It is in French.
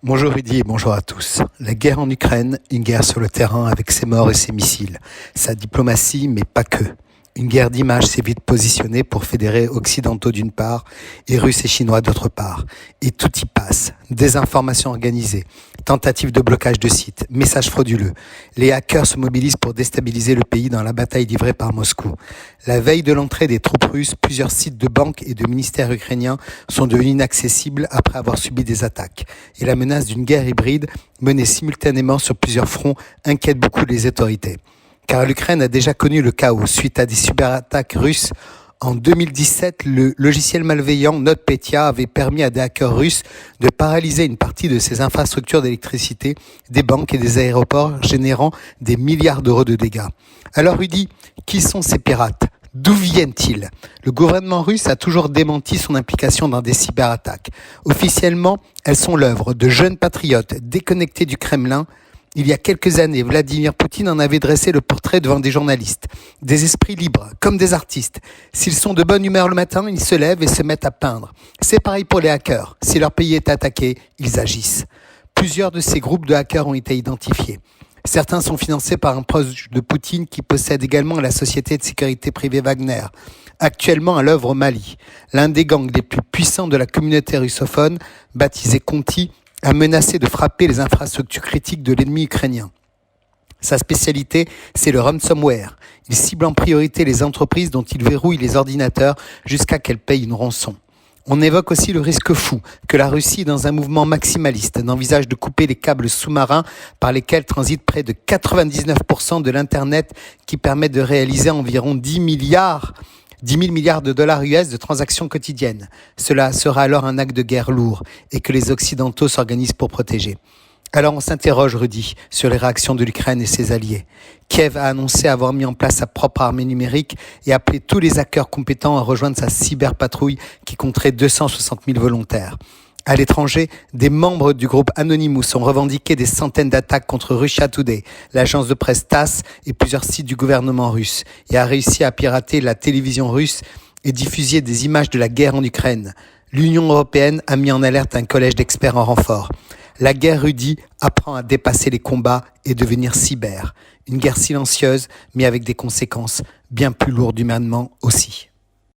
Bonjour Rudy et bonjour à tous. La guerre en Ukraine, une guerre sur le terrain avec ses morts et ses missiles. Sa diplomatie, mais pas que. Une guerre d'image s'est vite positionnée pour fédérer occidentaux d'une part et russes et chinois d'autre part. Et tout y passe. Désinformation organisée, tentative de blocage de sites, messages frauduleux. Les hackers se mobilisent pour déstabiliser le pays dans la bataille livrée par Moscou. La veille de l'entrée des troupes russes, plusieurs sites de banques et de ministères ukrainiens sont devenus inaccessibles après avoir subi des attaques. Et la menace d'une guerre hybride menée simultanément sur plusieurs fronts inquiète beaucoup les autorités. Car l'Ukraine a déjà connu le chaos suite à des cyberattaques russes. En 2017, le logiciel malveillant NotPetya avait permis à des hackers russes de paralyser une partie de ses infrastructures d'électricité, des banques et des aéroports, générant des milliards d'euros de dégâts. Alors Rudy, qui sont ces pirates ? D'où viennent-ils ? Le gouvernement russe a toujours démenti son implication dans des cyberattaques. Officiellement, elles sont l'œuvre de jeunes patriotes déconnectés du Kremlin. Il y a quelques années, Vladimir Poutine en avait dressé le portrait devant des journalistes. Des esprits libres, comme des artistes. S'ils sont de bonne humeur le matin, ils se lèvent et se mettent à peindre. C'est pareil pour les hackers. Si leur pays est attaqué, ils agissent. Plusieurs de ces groupes de hackers ont été identifiés. Certains sont financés par un proche de Poutine qui possède également la société de sécurité privée Wagner, actuellement à l'œuvre au Mali. L'un des gangs les plus puissants de la communauté russophone, baptisé Conti, a menacé de frapper les infrastructures critiques de l'ennemi ukrainien. Sa spécialité, c'est le ransomware. Il cible en priorité les entreprises dont il verrouille les ordinateurs jusqu'à qu'elles payent une rançon. On évoque aussi le risque fou que la Russie, dans un mouvement maximaliste, n'envisage de couper les câbles sous-marins par lesquels transitent près de 99% de l'Internet qui permet de réaliser environ 10 000 milliards de dollars US de transactions quotidiennes. Cela sera alors un acte de guerre lourd et que les Occidentaux s'organisent pour protéger. Alors on s'interroge, Rudy, sur les réactions de l'Ukraine et ses alliés. Kiev a annoncé avoir mis en place sa propre armée numérique et appelé tous les hackers compétents à rejoindre sa cyberpatrouille qui compterait 260 000 volontaires. À l'étranger, des membres du groupe Anonymous ont revendiqué des centaines d'attaques contre Russia Today, l'agence de presse TASS et plusieurs sites du gouvernement russe, et a réussi à pirater la télévision russe et diffuser des images de la guerre en Ukraine. L'Union européenne a mis en alerte un collège d'experts en renfort. La guerre, Rudy, apprend à dépasser les combats et devenir cyber. Une guerre silencieuse, mais avec des conséquences bien plus lourdes humainement aussi.